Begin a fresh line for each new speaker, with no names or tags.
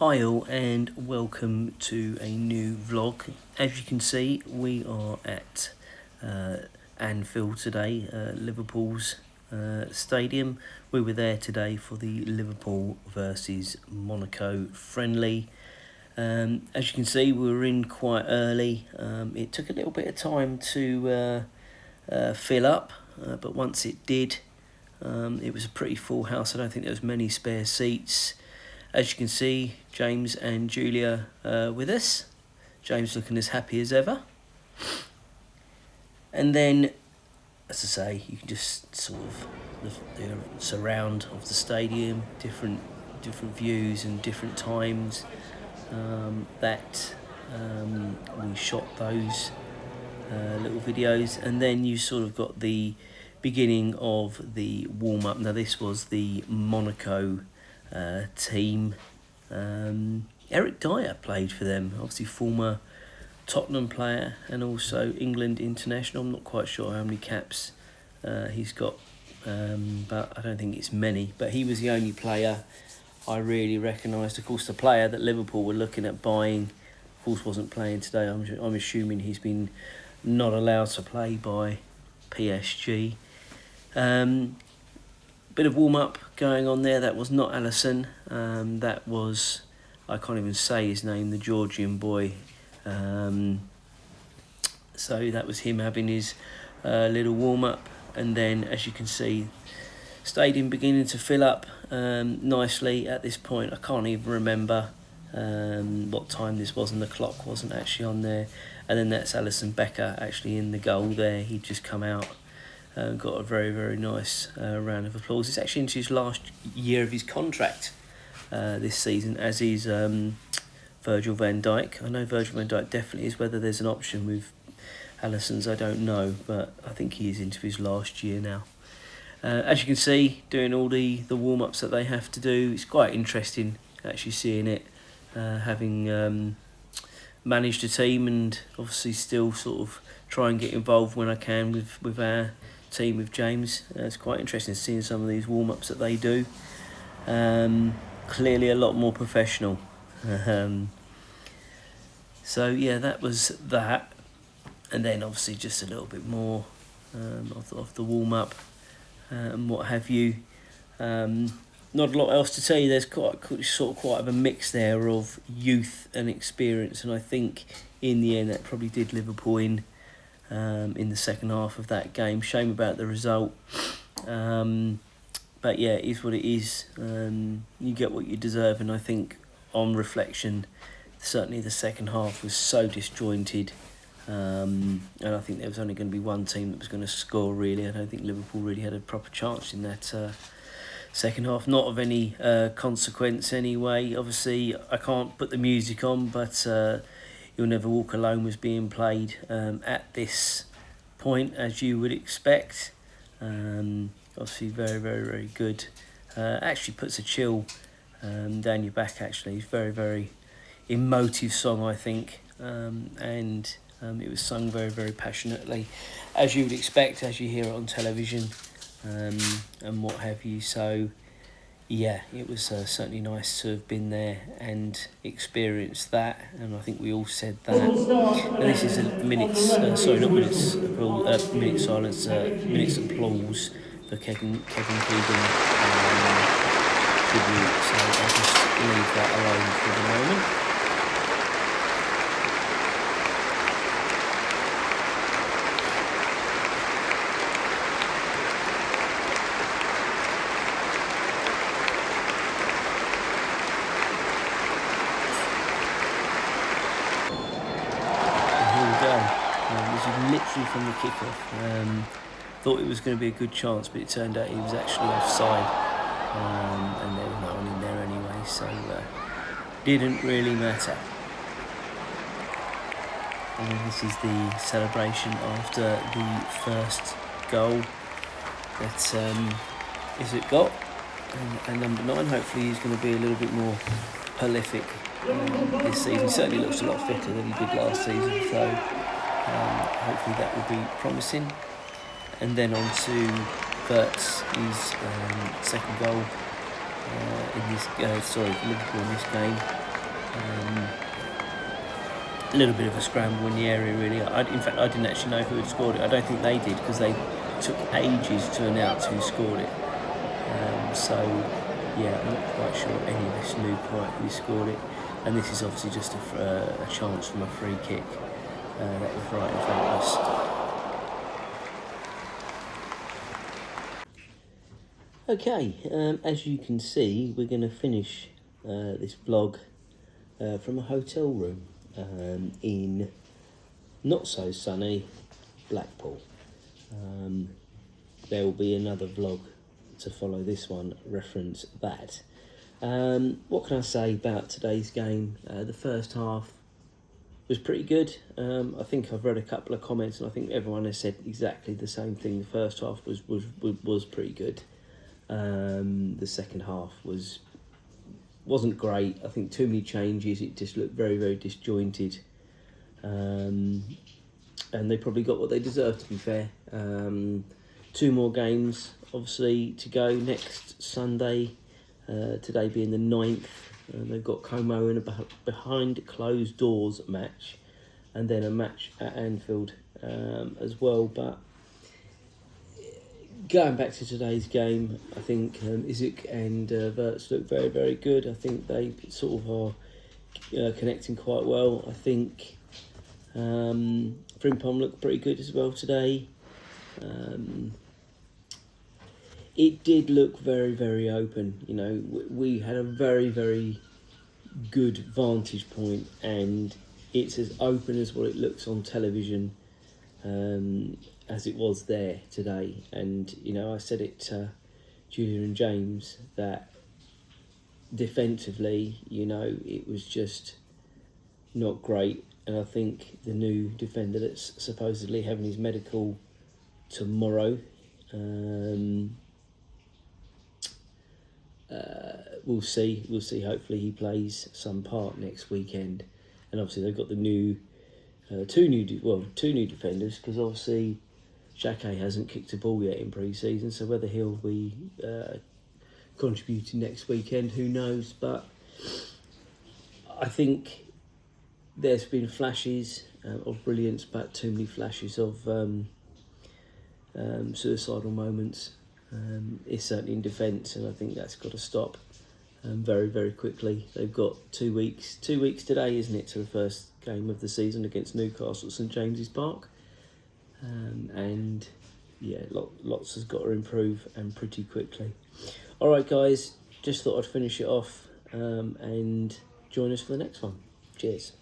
Hi all and welcome to a new vlog. As you can see, we are at Anfield today, Liverpool's stadium. We were there today for the Liverpool versus Monaco friendly. As you can see, we were in quite early. It took a little bit of time to fill up, but once it did, it was a pretty full house. I don't think there was many spare seats. As you can see, James and Julia with us. James looking as happy as ever. And then, as I say, you can just sort of the surround of the stadium, different views and different times that we shot those little videos. And then you sort of got the beginning of the warm-up. Now this was the Monaco team. Eric Dyer played for them, obviously former Tottenham player and also England international. I'm not quite sure how many caps he's got, but I don't think it's many. But he was the only player I really recognised. Of course, the player that Liverpool were looking at buying, of course, wasn't playing today. I'm assuming he's been not allowed to play by PSG. Bit of warm-up going on there. That was not Alisson. That was, I can't even say his name, the Georgian boy. So that was him having his little warm-up. And then, as you can see, stadium beginning to fill up nicely at this point. I can't even remember what time this was, and the clock wasn't actually on there. And then that's Alisson Becker actually in the goal there. He'd just come out. Got a very, very nice round of applause. It's actually into his last year of his contract this season, as is Virgil van Dijk. I know Virgil van Dijk definitely is. Whether there's an option with Alisson's, I don't know, but I think he is into his last year now. As you can see, doing all the warm-ups that they have to do. It's quite interesting actually seeing it, having managed a team and obviously still sort of try and get involved when I can with our team with James. It's quite interesting seeing some of these warm-ups that they do. Clearly a lot more professional. So yeah, that was that. And then obviously just a little bit more of the warm-up and what have you. Not a lot else to tell you. There's quite of a mix there of youth and experience, and I think in the end that probably did Liverpool in the second half of that game. Shame about the result, but yeah, it is what it is. You get what you deserve, and I think on reflection, certainly the second half was so disjointed, and I think there was only going to be one team that was going to score really. I don't think Liverpool really had a proper chance in that second half, not of any consequence anyway. Obviously I can't put the music on, but You'll Never Walk Alone was being played at this point, as you would expect. Obviously very, very, very good. Actually puts a chill down your back actually. It's very, very emotive song, I think. And it was sung very, very passionately, as you would expect, as you hear it on television and what have you. So yeah, it was certainly nice to have been there and experienced that, and I think we all said that. And this is a minutes silence, minutes applause for Kevin Keegan tribute. So I'll just leave that alone for the moment. Literally from the kickoff. Thought it was going to be a good chance, but it turned out he was actually offside, and there was no one in there anyway, so didn't really matter. And this is the celebration after the first goal that Isak got, and number 9. Hopefully he's going to be a little bit more prolific this season. He certainly looks a lot fitter than he did last season, so hopefully that will be promising. And then on to Vert's second goal in this Liverpool in this game. A little bit of a scramble in the area, really. In fact, I didn't actually know who had scored it. I don't think they did, because they took ages to announce who scored it. So, yeah, I'm not quite sure any of us knew quite who scored it. And this is obviously just a chance from a free kick that was right in front of us. Okay, as you can see, we're going to finish this vlog from a hotel room in not so sunny Blackpool. There will be another vlog to follow this one, reference that. What can I say about today's game? The first half was pretty good. I think I've read a couple of comments, and I think everyone has said exactly the same thing. The first half was pretty good. The second half wasn't great. I think too many changes. It just looked very, very disjointed. And they probably got what they deserved, to be fair. 2 more games, obviously, to go next Sunday. Today being the 9th. They've got Como in a behind closed doors match, and then a match at Anfield as well. But going back to today's game, I think Isaac and Verts look very, very good. I think they sort of are connecting quite well. I think Frimpong looked pretty good as well today. It did look very, very open. You know, we had a very, very good vantage point, and it's as open as what it looks on television as it was there today. And, you know, I said it to Julia and James that defensively, you know, it was just not great. And I think the new defender that's supposedly having his medical tomorrow, we'll see. Hopefully he plays some part next weekend. And obviously they've got the new two new defenders, because obviously Xhaka hasn't kicked a ball yet in pre-season, so whether he'll be contributing next weekend, who knows. But I think there's been flashes of brilliance, but too many flashes of suicidal moments. It's certainly in defence, and I think that's got to stop very, very quickly. They've got 2 weeks. 2 weeks today, isn't it, to the first game of the season against Newcastle at St James's Park. And yeah, lots has got to improve, and pretty quickly. All right, guys, just thought I'd finish it off and join us for the next one. Cheers.